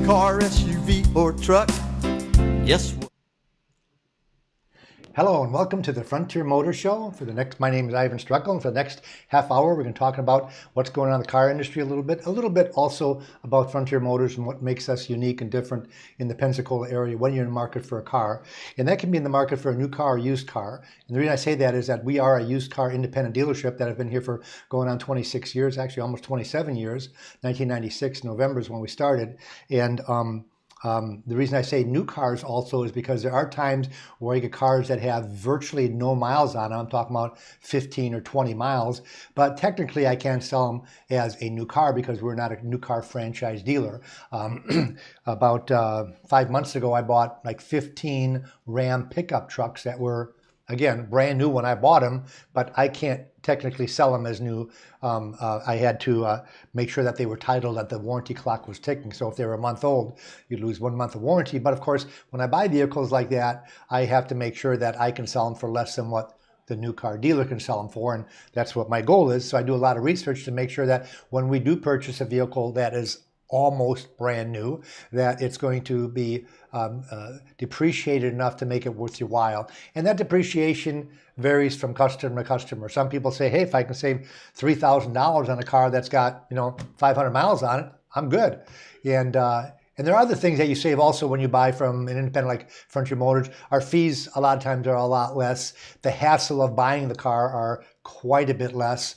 car, SUV, or truck, guess what? Hello and welcome to the Frontier Motor Show. My name is Iven Streckel, and for the next half hour, we're going to talk about what's going on in the car industry a little bit also about Frontier Motors and what makes us unique and different in the Pensacola area when you're in the market for a car. And that can be in the market for a new car or used car. And the reason I say that is that we are a used car independent dealership that have been here for going on 26 years, actually almost 27 years. 1996 November is when we started. And the reason I say new cars also is because there are times where you get cars that have virtually no miles on them. I'm talking about 15 or 20 miles, but technically I can't sell them as a new car because we're not a new car franchise dealer. About 5 months ago, I bought like 15 Ram pickup trucks that were, again, brand new when I bought them, but I can't technically sell them as new. I had to make sure that they were titled, that the warranty clock was ticking. So if they were a month old, you'd lose 1 month of warranty. But of course, when I buy vehicles like that, I have to make sure that I can sell them for less than what the new car dealer can sell them for. And that's what my goal is. So I do a lot of research to make sure that when we do purchase a vehicle that is almost brand new, that it's going to be depreciated enough to make it worth your while. And that depreciation varies from customer to customer. Some people say, hey, if I can save $3,000 on a car that's got 500 miles on it, I'm good. And there are other things that you save also when you buy from an independent like Frontier Motors. Our fees a lot of times are a lot less. The hassle of buying the car are quite a bit less.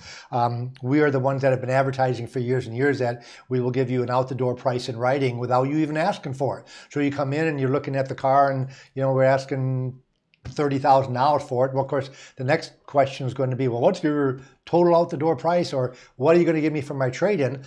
We are the ones that have been advertising for years and years that we will give you an out-the-door price in writing without you even asking for it. So you come in and you're looking at the car and we're asking $30,000 for it. Well, of course, the next question is going to be, well, what's your total out-the-door price, or what are you going to give me for my trade-in?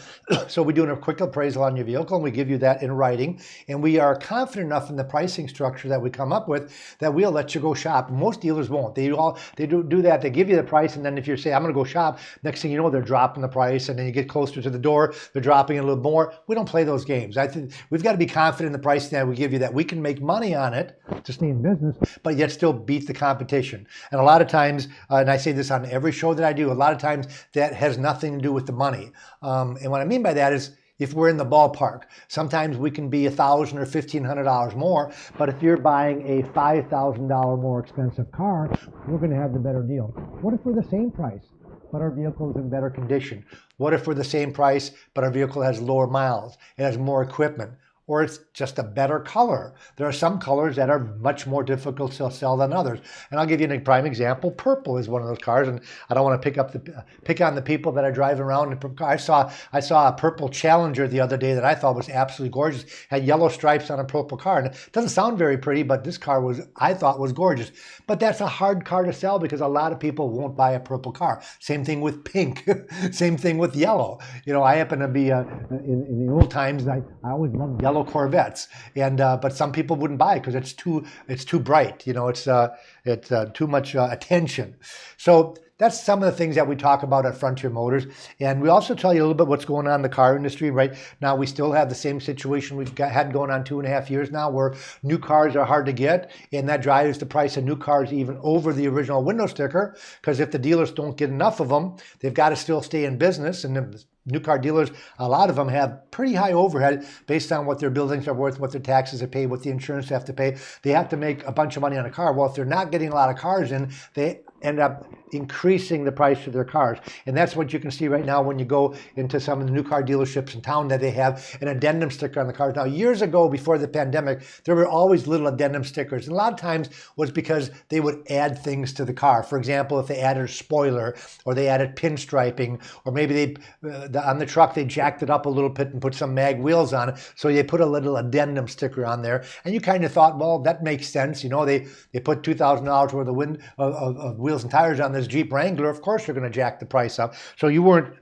So we do a quick appraisal on your vehicle, and we give you that in writing. And we are confident enough in the pricing structure that we come up with that we'll let you go shop. Most dealers won't. They do that. They give you the price, and then if you say, I'm going to go shop, next thing you know, they're dropping the price, and then you get closer to the door, they're dropping it a little more. We don't play those games. I think we've got to be confident in the pricing that we give you, that we can make money on it to stay in business, but yet still beat the competition. And a lot of times, and I say this on every show that I do, a lot of times that has nothing to do with the money. And what I mean by that is, if we're in the ballpark, sometimes we can be $1,000 or $1,500 more, but if you're buying a $5,000 more expensive car, we're going to have the better deal. What if we're the same price, but our vehicle is in better condition? What if we're the same price, but our vehicle has lower miles, it has more equipment, or it's just a better color? There are some colors that are much more difficult to sell than others. And I'll give you a prime example. Purple is one of those cars, and I don't want to pick on the people that are driving around in purple cars. I saw a purple Challenger the other day that I thought was absolutely gorgeous. Had yellow stripes on a purple car, and it doesn't sound very pretty, but this car I thought was gorgeous. But that's a hard car to sell because a lot of people won't buy a purple car. Same thing with pink. Same thing with yellow. I happen to be in the old times, I always loved yellow Corvettes, and but some people wouldn't buy it because it's too bright. It's too much attention. So that's some of the things that we talk about at Frontier Motors. And we also tell you a little bit what's going on in the car industry. Right now, we still have the same situation we've had going on 2.5 years now, where new cars are hard to get, and that drives the price of new cars even over the original window sticker, because if the dealers don't get enough of them, they've got to still stay in business. And the new car dealers, a lot of them have pretty high overhead based on what their buildings are worth, what their taxes are paid, what the insurance they have to pay. They have to make a bunch of money on a car. Well, if they're not getting a lot of cars in, they end up increasing the price of their cars. And that's what you can see right now when you go into some of the new car dealerships in town, that they have an addendum sticker on the cars. Now, years ago, before the pandemic, there were always little addendum stickers. And a lot of times was because they would add things to the car. For example, if they added a spoiler, or they added pinstriping, or maybe on the truck, they jacked it up a little bit and put some mag wheels on it. So they put a little addendum sticker on there. And you kind of thought, well, that makes sense. They put $2,000 worth of wheels and tires on this Jeep Wrangler. Of course, you're going to jack the price up. So you weren't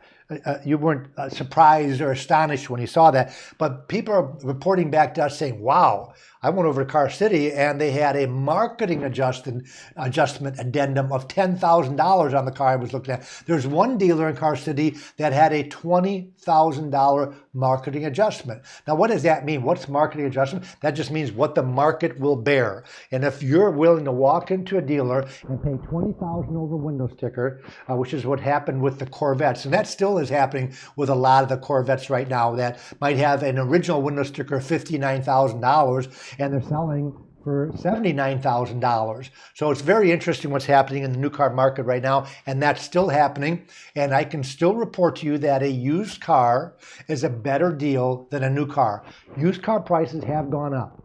surprised or astonished when you saw that. But people are reporting back to us saying, wow, I went over to Car City and they had a marketing adjustment addendum of $10,000 on the car I was looking at. There's one dealer in Car City that had a $20,000 marketing adjustment. Now, what does that mean? What's marketing adjustment? That just means what the market will bear. And if you're willing to walk into a dealer and pay $20,000 over window sticker, which is what happened with the Corvettes, and that still still is happening with a lot of the Corvettes right now that might have an original window sticker of $59,000 and they're selling for $79,000. So it's very interesting what's happening in the new car market right now, and that's still happening. And I can still report to you that a used car is a better deal than a new car. Used car prices have gone up,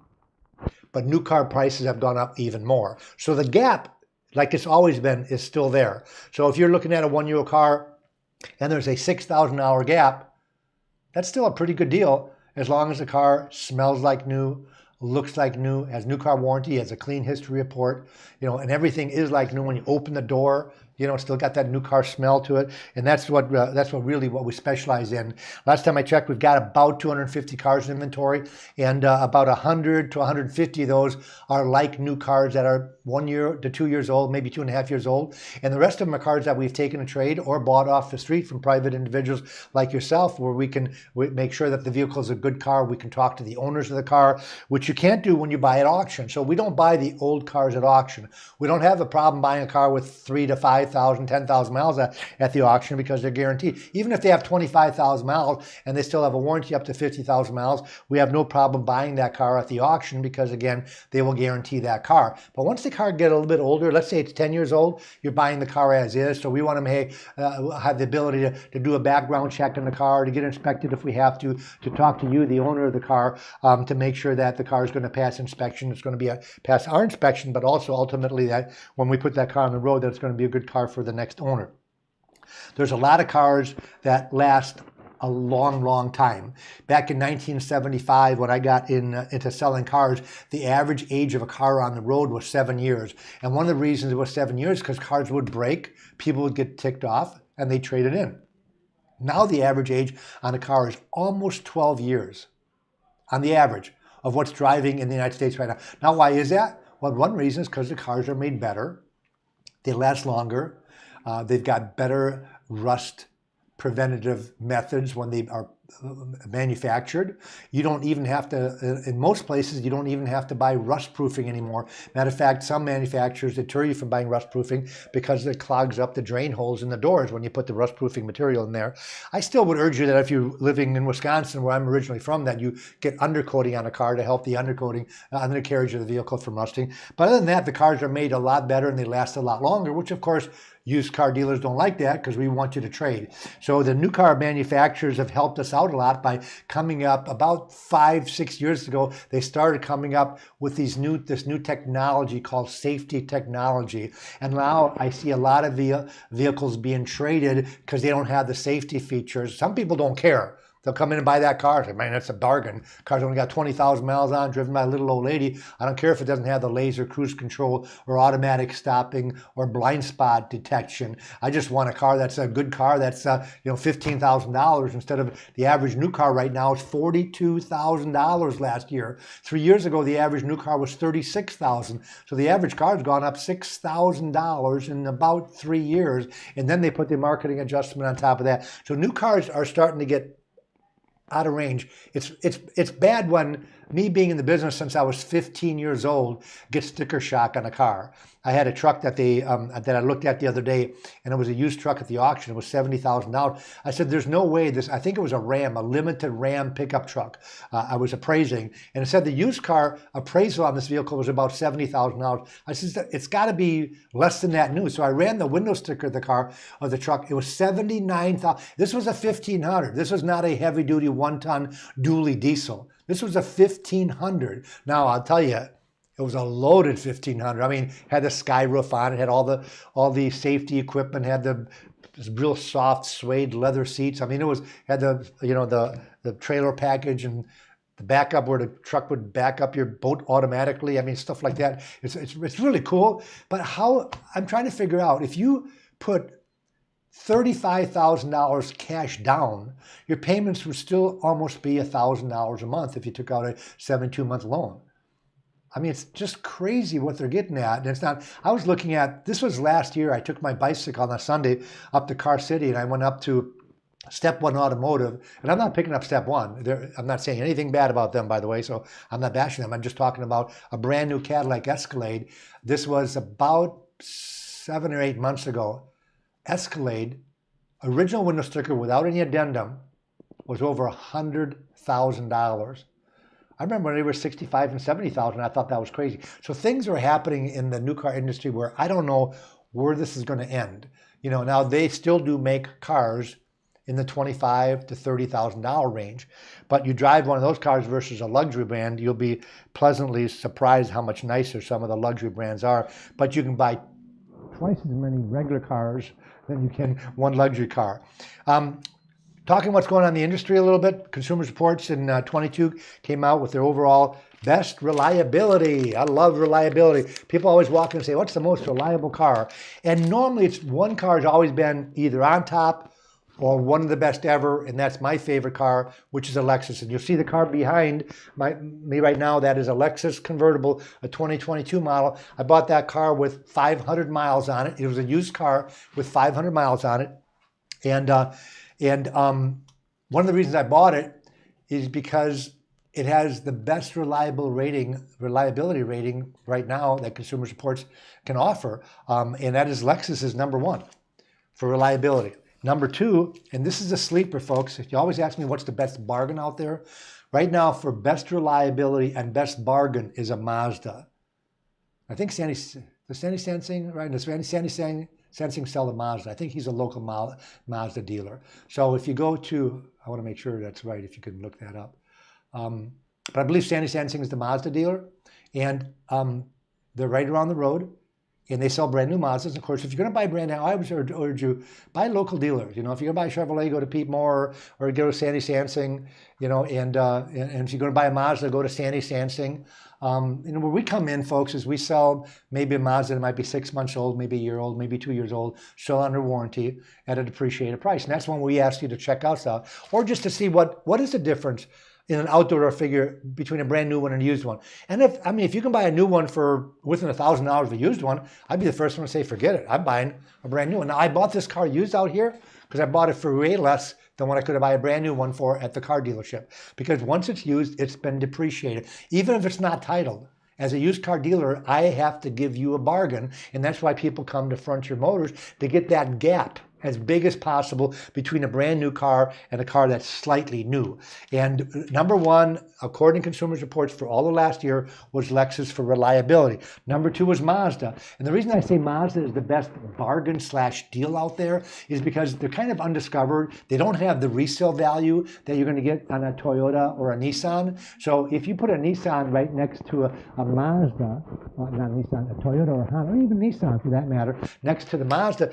but new car prices have gone up even more. So the gap, like it's always been, is still there. So if you're looking at a 1-year car and there's a $6,000 gap, that's still a pretty good deal as long as the car smells like new, looks like new, has new car warranty, has a clean history report, and everything is like new when you open the door. It's still got that new car smell to it, and that's what really what we specialize in. Last time I checked, we've got about 250 cars in inventory, and about 100 to 150 of those are like new cars that are 1 year to 2 years old, maybe 2.5 years old, and the rest of them are cars that we've taken a trade or bought off the street from private individuals like yourself, where we make sure that the vehicle is a good car. We can talk to the owners of the car, which you can't do when you buy at auction. So we don't buy the old cars at auction. We don't have a problem buying a car with 3,000 to 5,000, 10,000 miles at the auction because they're guaranteed. Even if they have 25,000 miles and they still have a warranty up to 50,000 miles, we have no problem buying that car at the auction because, again, they will guarantee that car. But once the car gets a little bit older, let's say it's 10 years old, you're buying the car as is. So we want to have the ability to do a background check on the car, to get inspected if we have to talk to you, the owner of the car, to make sure that the car is going to pass inspection. It's going to be pass our inspection, but also ultimately that when we put that car on the road, that it's going to be a good car for the next owner. There's a lot of cars that last a long, long time. Back in 1975, when I got into selling cars, the average age of a car on the road was 7 years. And one of the reasons it was 7 years is because cars would break, people would get ticked off, and they trade it in. Now the average age on a car is almost 12 years on the average of what's driving in the United States right now. Now, why is that? Well, one reason is because the cars are made better. They last longer. They've got better rust preventative methods when they are manufactured. You don't even have to, in most places, you don't even have to buy rust proofing anymore. Matter of fact, some manufacturers deter you from buying rust proofing because it clogs up the drain holes in the doors when you put the rust proofing material in there. I still would urge you that if you're living in Wisconsin, where I'm originally from, that you get undercoating on a car to help the undercarriage of the vehicle from rusting. But other than that, the cars are made a lot better and they last a lot longer, which of course, used car dealers don't like that because we want you to trade. So the new car manufacturers have helped us out a lot by coming up about 5-6 years ago. They started coming up with this new technology called safety technology. And now I see a lot of vehicles being traded because they don't have the safety features. Some people don't care. They'll come in and buy that car. Say, man, that's a bargain. Car's only got 20,000 miles on, driven by a little old lady. I don't care if it doesn't have the laser cruise control or automatic stopping or blind spot detection. I just want a car that's a good car that's $15,000 instead of the average new car right now is $42,000 last year. 3 years ago, the average new car was $36,000. So the average car has gone up $6,000 in about 3 years. And then they put the marketing adjustment on top of that. So new cars are starting to get out of range. It's bad when me being in the business since I was 15 years old get sticker shock on a car. I had a truck that I looked at the other day, and it was a used truck at the auction. It was $70,000. I said, "There's no way this." I think it was a Ram, a limited Ram pickup truck. I was appraising, and it said the used car appraisal on this vehicle was about $70,000. I said, "It's got to be less than that new." So I ran the window sticker of the truck. It was $79,000. This was a 1500. This was not a heavy-duty 1-ton dually diesel. This was a 1500. Now I'll tell you, it was a loaded 1500. I mean, had the sky roof on it, had all the safety equipment, had the real soft suede leather seats. I mean, had the trailer package and the backup where the truck would back up your boat automatically. I mean, stuff like that. It's really cool. But I'm trying to figure out, if you put $35,000 cash down, your payments would still almost be $1,000 a month if you took out a 72-month loan. I mean, it's just crazy what they're getting at. And it's not, I was looking at, this was last year, I took my bicycle on a Sunday up to Car City, and I went up to Step One Automotive, and I'm not picking up Step One. I'm not saying anything bad about them, by the way, so I'm not bashing them. I'm just talking about a brand new Cadillac Escalade. This was about 7 or 8 months ago. Escalade, original window sticker without any addendum was over $100,000. I remember when they were 65 and 70,000, I thought that was crazy. So things are happening in the new car industry where I don't know where this is going to end. Now they still do make cars in the $25,000 to $30,000 range, but you drive one of those cars versus a luxury brand, you'll be pleasantly surprised how much nicer some of the luxury brands are. But you can buy twice as many regular cars than you can one luxury car. Talking what's going on in the industry a little bit, Consumer Reports in 22 came out with their overall best reliability. I love reliability. People always walk in and say, what's the most reliable car? And normally it's one car has always been either on top or one of the best ever, and that's my favorite car, which is a Lexus. And you'll see the car behind me right now. That is a Lexus convertible, a 2022 model. I bought that car with 500 miles on it. It was a used car with 500 miles on it. And one of the reasons I bought it is because it has the best reliability rating right now that Consumer Reports can offer, and that is Lexus is number one for reliability. Number two, and this is a sleeper, folks. You always ask me what's the best bargain out there. Right now, for best reliability and best bargain is a Mazda. I think Sandy Sensing, right? Does Sandy Sensing sell the Mazda? I think he's a local Mazda dealer. So if you go to, I want to make sure that's right, if you can look that up. But I believe Sandy Sensing is the Mazda dealer, and they're right around the road, and they sell brand new Mazdas. Of course, if you're going to buy brand new, I always urge you, buy local dealers. If you're going to buy a Chevrolet, go to Pete Moore or go to Sandy Sensing, and if you're going to buy a Mazda, go to Sandy Sensing. Where we come in, folks, is we sell maybe a Mazda that might be 6 months old, maybe a year old, maybe 2 years old, still under warranty at a depreciated price. And that's when we ask you to check us out, or just to see what is the difference in an outdoor figure between a brand new one and a used one. And if you can buy a new one for within $1,000 of a used one, I'd be the first one to say, forget it. I'm buying a brand new one. Now, I bought this car used out here because I bought it for way less than what I could buy a brand new one for at the car dealership. Because once it's used, it's been depreciated. Even if it's not titled. As a used car dealer, I have to give you a bargain. And that's why people come to Frontier Motors to get that gap as big as possible between a brand new car and a car that's slightly new. And number one, according to Consumer Reports for all of last year, was Lexus for reliability. Number two was Mazda. And the reason I say Mazda is the best bargain / deal out there is because they're kind of undiscovered. They don't have the resale value that you're going to get on a Toyota or a Nissan. So if you put a Nissan right next to a Mazda, not Nissan, a Toyota or a Honda, or even Nissan for that matter, next to the Mazda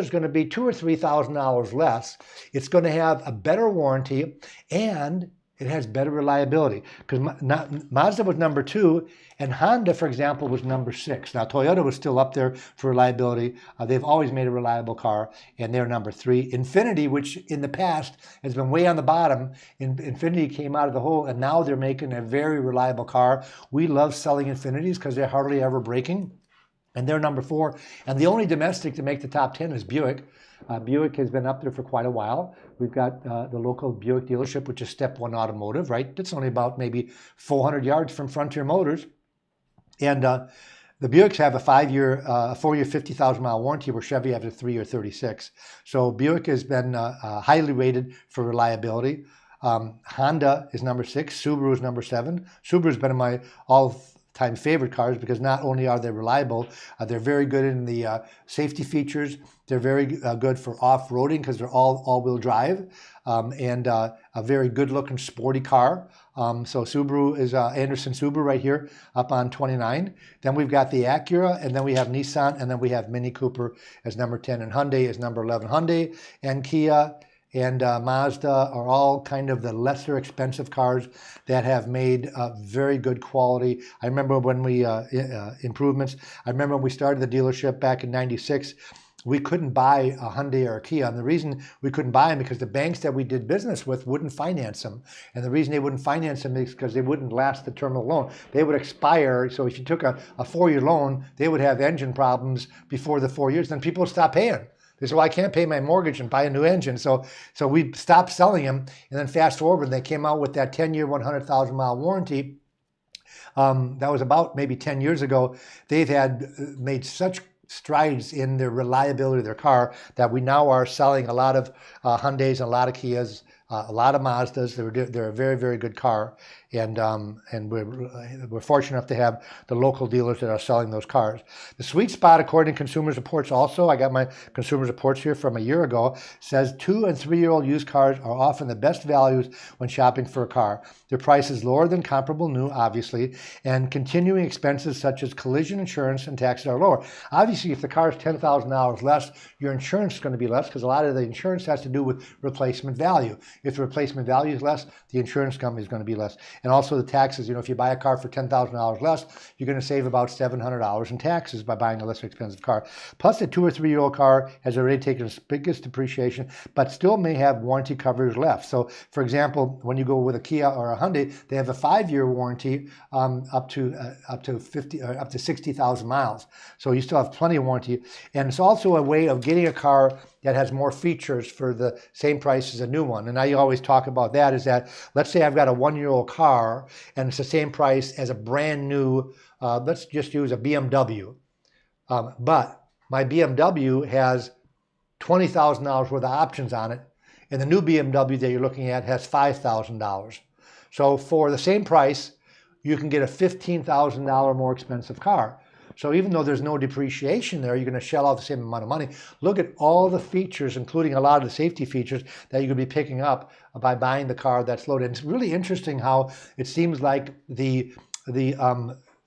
is going to be $2,000 or $3,000 less. It's going to have a better warranty and it has better reliability because Mazda was number 2 and Honda, for example, was number 6. Now, Toyota was still up there for reliability. They've always made a reliable car, and they're number 3. Infiniti, which in the past has been way on the bottom, Infiniti came out of the hole, and now they're making a very reliable car. We love selling Infinitis because they're hardly ever breaking, and they're number 4. And the only domestic to make the top 10 is Buick. Buick has been up there for quite a while. We've got the local Buick dealership, which is Step 1 Automotive, right? It's only about maybe 400 yards from Frontier Motors. And the Buicks have a 4-year, 50,000-mile warranty, where Chevy has a 3-year, 36. So Buick has been highly rated for reliability. Honda is number 6. Subaru is number 7. Subaru's been in my all-time favorite cars because not only are they reliable, they're very good in the safety features. They're very good for off-roading because they're all-wheel drive, and a very good-looking sporty car. So Subaru is Anderson Subaru right here up on 29. Then we've got the Acura, and then we have Nissan, and then we have Mini Cooper as number 10, and Hyundai is number 11. Hyundai and Kia and Mazda are all kind of the lesser expensive cars that have made very good quality. I remember when we, improvements, I remember when we started the dealership back in 96, we couldn't buy a Hyundai or a Kia. And the reason we couldn't buy them because the banks that we did business with wouldn't finance them. And the reason they wouldn't finance them is because they wouldn't last the term of the loan. They would expire. So if you took a 4-year loan, they would have engine problems before the 4 years. Then people would stop paying. They said, well, I can't pay my mortgage and buy a new engine. So we stopped selling them. And then fast forward, they came out with that 10-year, 100,000-mile warranty. That was about maybe 10 years ago. They've made such strides in the reliability of their car that we now are selling a lot of Hyundais and a lot of Kias, a lot of Mazdas. They're a very, very good car, and we're fortunate enough to have the local dealers that are selling those cars. The sweet spot, according to Consumer Reports, also I got my Consumer Reports here from a year ago, says 2- and 3-year-old used cars are often the best values when shopping for a car. Their price is lower than comparable new, obviously, and continuing expenses such as collision insurance and taxes are lower. Obviously, if the car is $10,000 less, your insurance is going to be less because a lot of the insurance has to do with replacement value. If the replacement value is less, the insurance company is going to be less. And also the taxes, if you buy a car for $10,000 less, you're going to save about $700 in taxes by buying a less expensive car. Plus, a 2- or 3-year-old car has already taken its biggest depreciation, but still may have warranty coverage left. So, for example, when you go with a Kia or a Hyundai, they have a 5-year warranty up to 60,000 miles. So you still have plenty of warranty. And it's also a way of getting a car that has more features for the same price as a new one. And I always talk about that is that, let's say I've got a 1-year-old car and it's the same price as a brand new, let's just use a BMW. But my BMW has $20,000 worth of options on it, and the new BMW that you're looking at has $5,000. So for the same price, you can get a $15,000 more expensive car. So even though there's no depreciation there, you're going to shell out the same amount of money. Look at all the features, including a lot of the safety features that you're going to be picking up by buying the car that's loaded. And it's really interesting how it seems like the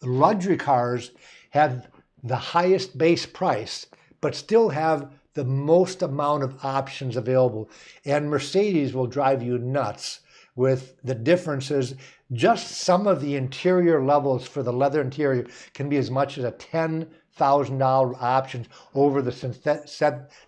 luxury cars have the highest base price, but still have the most amount of options available. And Mercedes will drive you nuts with the differences. Just some of the interior levels for the leather interior can be as much as a $10,000 options over the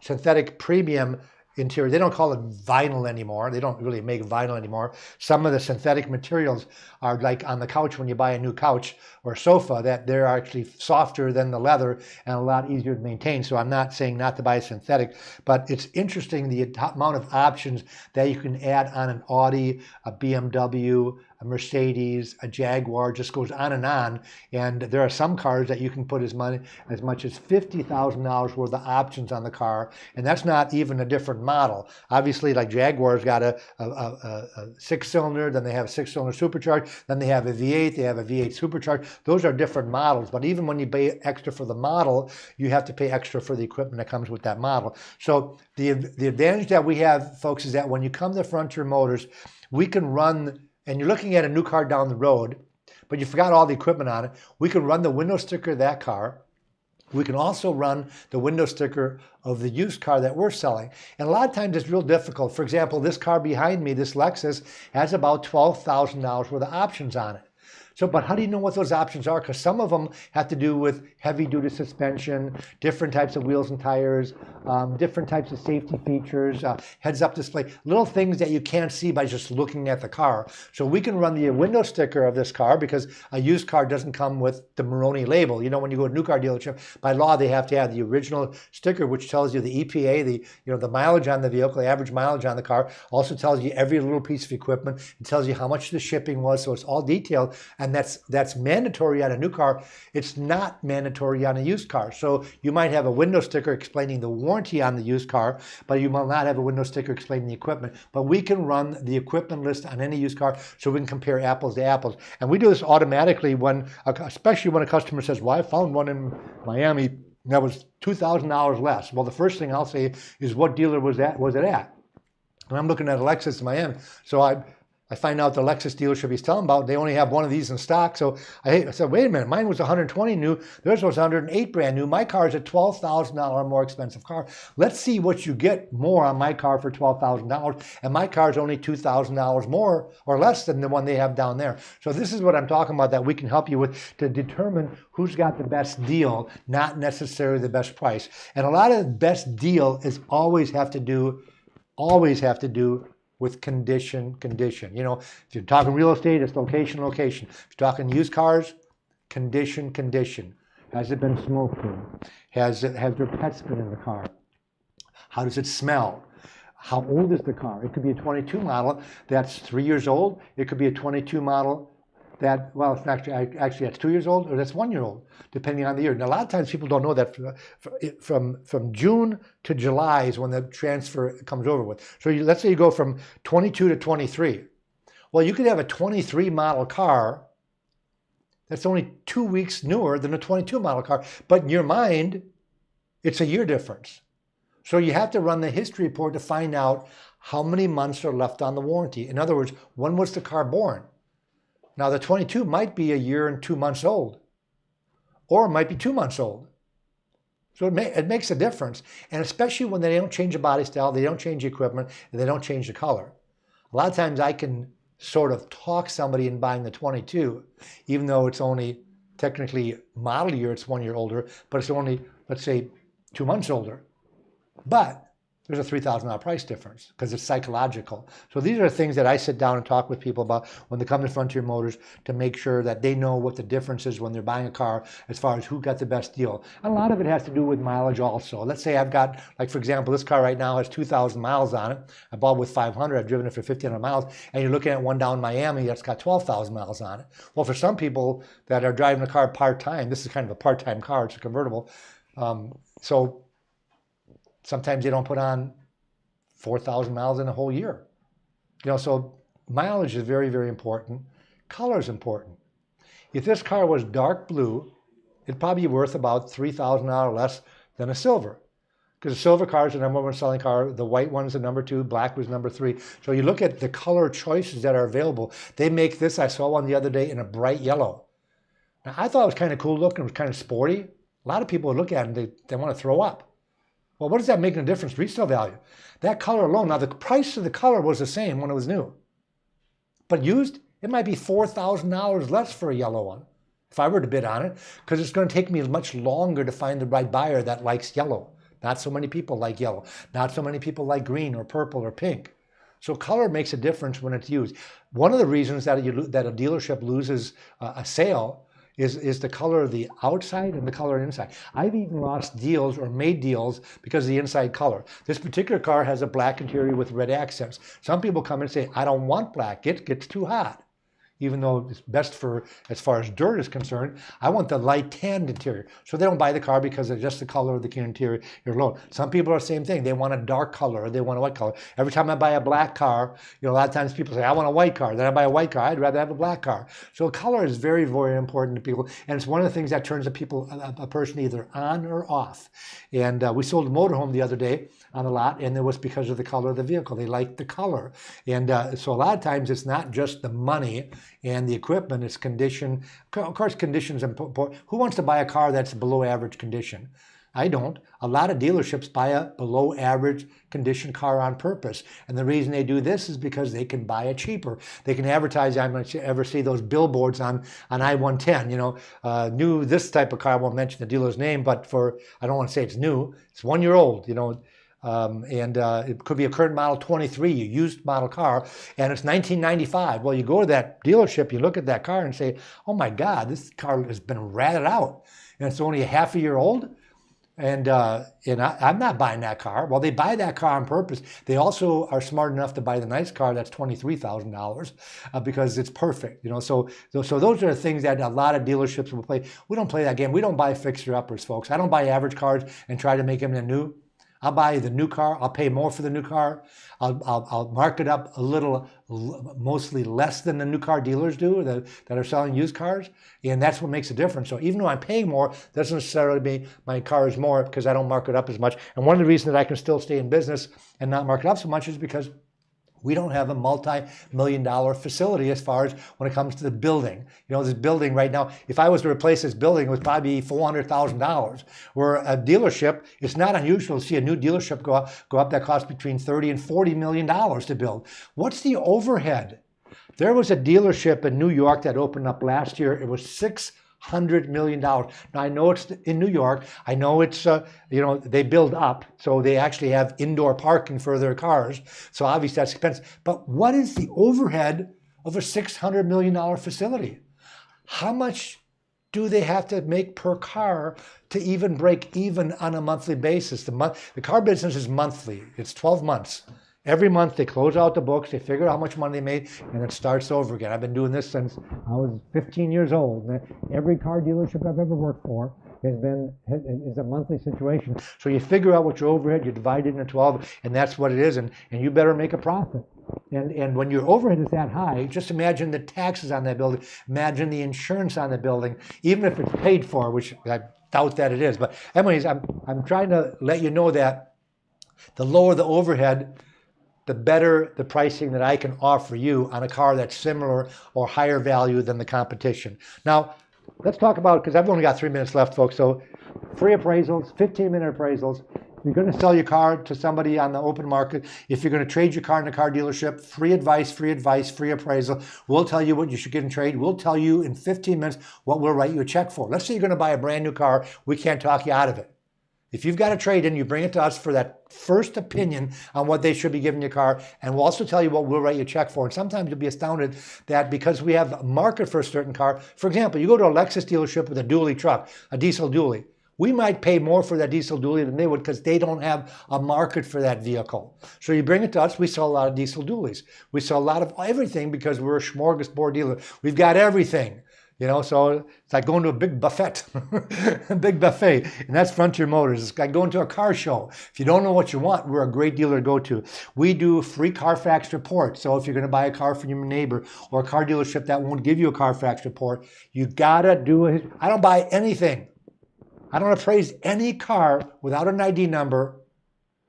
synthetic premium interior. They don't call it vinyl anymore. They don't really make vinyl anymore. Some of the synthetic materials are like on the couch when you buy a new couch or sofa, that they're actually softer than the leather and a lot easier to maintain. So I'm not saying not to buy synthetic, but it's interesting the amount of options that you can add on an Audi, a BMW, a Mercedes, a Jaguar, just goes on. And there are some cars that you can put as much as $50,000 worth of options on the car, and that's not even a different model. Obviously, like Jaguar's got a 6-cylinder, then they have a 6-cylinder supercharged, then they have a V8, they have a V8 supercharged. Those are different models, but even when you pay extra for the model, you have to pay extra for the equipment that comes with that model. So the advantage that we have, folks, is that when you come to Frontier Motors, we can run, and you're looking at a new car down the road, but you forgot all the equipment on it. We can run the window sticker of that car. We can also run the window sticker of the used car that we're selling. And a lot of times it's real difficult. For example, this car behind me, this Lexus, has about $12,000 worth of options on it. So, but how do you know what those options are? Because some of them have to do with heavy-duty suspension, different types of wheels and tires, different types of safety features, heads-up display, little things that you can't see by just looking at the car. So we can run the window sticker of this car because a used car doesn't come with the Maroni label. You know, when you go to a new car dealership, by law, they have to have the original sticker, which tells you the EPA, the mileage on the vehicle, the average mileage on the car, also tells you every little piece of equipment. It tells you how much the shipping was, so it's all detailed. And that's mandatory on a new car. It's not mandatory on a used car. So you might have a window sticker explaining the warranty on the used car, but you will not have a window sticker explaining the equipment. But we can run the equipment list on any used car so we can compare apples to apples. And we do this automatically especially when a customer says, well, I found one in Miami that was $2,000 less. Well, the first thing I'll say is, what dealer was it at? And I'm looking at a Lexus in Miami. So I find out the Lexus dealership he's telling about, they only have one of these in stock. So I said, wait a minute, mine was 120 new, theirs was 108 brand new. My car is a $12,000 more expensive car. Let's see what you get more on my car for $12,000. And my car is only $2,000 more or less than the one they have down there. So this is what I'm talking about that we can help you with to determine who's got the best deal, not necessarily the best price. And a lot of the best deal is always have to do with condition. If you're talking real estate, it's location. If you're talking used cars, condition. Has it been smoked in? Have there pets been in the car? How does it smell? How old is the car? It could be a 22 model that's 3 years old. It could be a 22 model that, well, it's actually that's 2 years old or that's 1 year old, depending on the year. Now, a lot of times people don't know that from June to July is when the transfer comes over with. So let's say you go from 22 to 23. Well, you could have a 23 model car that's only 2 weeks newer than a 22 model car, but in your mind, it's a year difference. So you have to run the history report to find out how many months are left on the warranty. In other words, when was the car born? Now the 22 might be a year and 2 months old, or it might be 2 months old. So it makes a difference. And especially when they don't change the body style, they don't change the equipment, and they don't change the color. A lot of times I can sort of talk somebody in buying the 22, even though it's only technically model year, it's 1 year older, but it's only, let's say, 2 months older. But there's a $3,000 price difference because it's psychological. So these are things that I sit down and talk with people about when they come to Frontier Motors to make sure that they know what the difference is when they're buying a car as far as who got the best deal. And a lot of it has to do with mileage also. Let's say I've got, like for example, this car right now has 2,000 miles on it. I bought it with 500, I've driven it for 1,500 miles, and you're looking at one down in Miami that's got 12,000 miles on it. Well, for some people that are driving a car part-time, this is kind of a part-time car, it's a convertible. So sometimes they don't put on 4,000 miles in a whole year. So mileage is very, very important. Color is important. If this car was dark blue, it'd probably be worth about $3,000 less than a silver. Because the silver car is the number one selling car, the white one's the number 2, black was number 3. So you look at the color choices that are available. They make this, I saw one the other day in a bright yellow. Now I thought it was kind of cool looking, it was kind of sporty. A lot of people look at it and they want to throw up. Well, what does that make a difference? Resale value. That color alone, now the price of the color was the same when it was new. But used, it might be $4,000 less for a yellow one if I were to bid on it, because it's going to take me much longer to find the right buyer that likes yellow. Not so many people like yellow. Not so many people like green or purple or pink. So color makes a difference when it's used. One of the reasons that a dealership loses a sale is the color of the outside and the color inside. I've even lost deals or made deals because of the inside color. This particular car has a black interior with red accents. Some people come and say, I don't want black, it gets too hot. Even though it's best for, as far as dirt is concerned, I want the light tanned interior. So they don't buy the car because of just the color of the interior alone. Some people are the same thing. They want a dark color or they want a white color. Every time I buy a black car, a lot of times people say, I want a white car. Then I buy a white car. I'd rather have a black car. So color is very, very important to people. And it's one of the things that turns a person either on or off. And we sold a motorhome the other day on a lot, and it was because of the color of the vehicle. They liked the color. And so a lot of times it's not just the money and the equipment, it's condition. Of course, conditions are important. Who wants to buy a car that's below average condition? I don't. A lot of dealerships buy a below average condition car on purpose. And the reason they do this is because they can buy it cheaper. They can advertise. I might ever see those billboards on I-110, new this type of car. I won't mention the dealer's name, but I don't want to say it's new. It's 1 year old, it could be a current model 23, a used model car, and it's 1995. Well, you go to that dealership, you look at that car and say, oh my God, this car has been ratted out, and it's only a half a year old, and I'm not buying that car. Well, they buy that car on purpose. They also are smart enough to buy the nice car that's $23,000 because it's perfect. So those are the things that a lot of dealerships will play. We don't play that game. We don't buy fixer-uppers, folks. I don't buy average cars and try to make them into new. I'll buy the new car. I'll pay more for the new car. I'll mark it up a little, mostly less than the new car dealers do that are selling used cars. And that's what makes a difference. So even though I'm paying more, doesn't necessarily mean my car is more because I don't mark it up as much. And one of the reasons that I can still stay in business and not mark it up so much is because we don't have a multi-million-dollar facility as far as when it comes to the building. This building right now, if I was to replace this building, it would probably be $400,000. Where a dealership, it's not unusual to see a new dealership go up that costs between $30 and $40 million to build. What's the overhead? There was a dealership in New York that opened up last year. It was $600 million. Now, I know it's in New York. I know it's, they build up. So they actually have indoor parking for their cars. So obviously that's expensive. But what is the overhead of a $600 million facility? How much do they have to make per car to even break even on a monthly basis? The car business is monthly. It's 12 months. Every month they close out the books, they figure out how much money they made, and it starts over again. I've been doing this since I was 15 years old. And every car dealership I've ever worked for is a monthly situation. So you figure out what your overhead, you divide it into 12, and that's what it is, and you better make a profit. And when your overhead is that high, just imagine the taxes on that building, imagine the insurance on the building, even if it's paid for, which I doubt that it is. But anyways, I'm trying to let you know that the lower the overhead, the better the pricing that I can offer you on a car that's similar or higher value than the competition. Now, let's talk about, because I've only got 3 minutes left, folks, so free appraisals, 15-minute appraisals. If you're going to sell your car to somebody on the open market, if you're going to trade your car in a car dealership, free advice, free appraisal. We'll tell you what you should get in trade. We'll tell you in 15 minutes what we'll write you a check for. Let's say you're going to buy a brand new car. We can't talk you out of it. If you've got a trade-in, you bring it to us for that first opinion on what they should be giving your car, and we'll also tell you what we'll write you a check for. And sometimes you'll be astounded that because we have a market for a certain car, for example, you go to a Lexus dealership with a dually truck, a diesel dually. We might pay more for that diesel dually than they would because they don't have a market for that vehicle. So you bring it to us, we sell a lot of diesel dualies. We sell a lot of everything because we're a smorgasbord dealer. We've got everything. You know, so it's like going to a big buffet, a big buffet, and that's Frontier Motors. It's like going to a car show. If you don't know what you want, we're a great dealer to go to. We do free Carfax reports. So if you're going to buy a car from your neighbor or a car dealership that won't give you a Carfax report, you gotta do it. I don't buy anything. I don't appraise any car without an ID number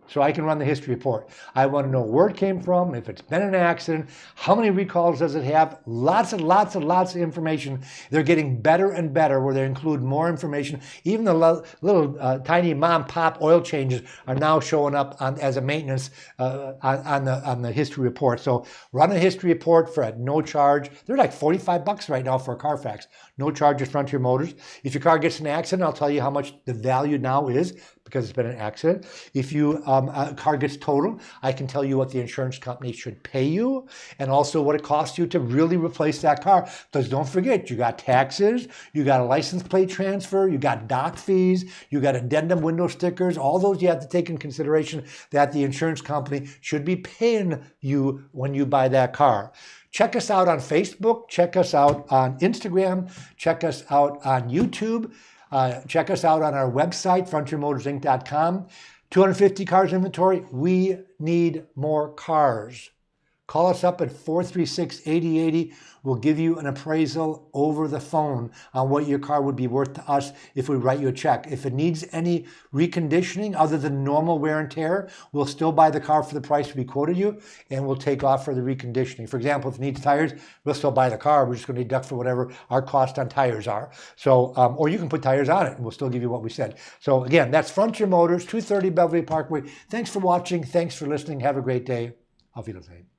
so I can run the history report. I want to know where it came from, if it's been an accident, how many recalls does it have, lots of information. They're getting better and better where they include more information. Even the little tiny mom-pop oil changes are now showing up as a maintenance on the history report. So run a history report for at no charge. They're like $45 right now for a Carfax. No charge at Frontier Motors. If your car gets in an accident, I'll tell you how much the value now is because it's been an accident. If a car gets totaled, I can tell you what the insurance company should pay you and also what it costs you to really replace that car. Because don't forget, you got taxes, you got a license plate transfer, you got dock fees, you got addendum window stickers, all those you have to take in consideration that the insurance company should be paying you when you buy that car. Check us out on Facebook, check us out on Instagram, check us out on YouTube. Check us out on our website, frontiermotorsinc.com. 250 cars inventory. We need more cars. Call us up at 436-8080. We'll give you an appraisal over the phone on what your car would be worth to us if we write you a check. If it needs any reconditioning other than normal wear and tear, we'll still buy the car for the price we quoted you, and we'll take off for the reconditioning. For example, if it needs tires, we'll still buy the car. We're just going to deduct for whatever our cost on tires are. So, or you can put tires on it, and we'll still give you what we said. So again, that's Frontier Motors, 230 Beverly Parkway. Thanks for watching. Thanks for listening. Have a great day. Auf Wiedersehen.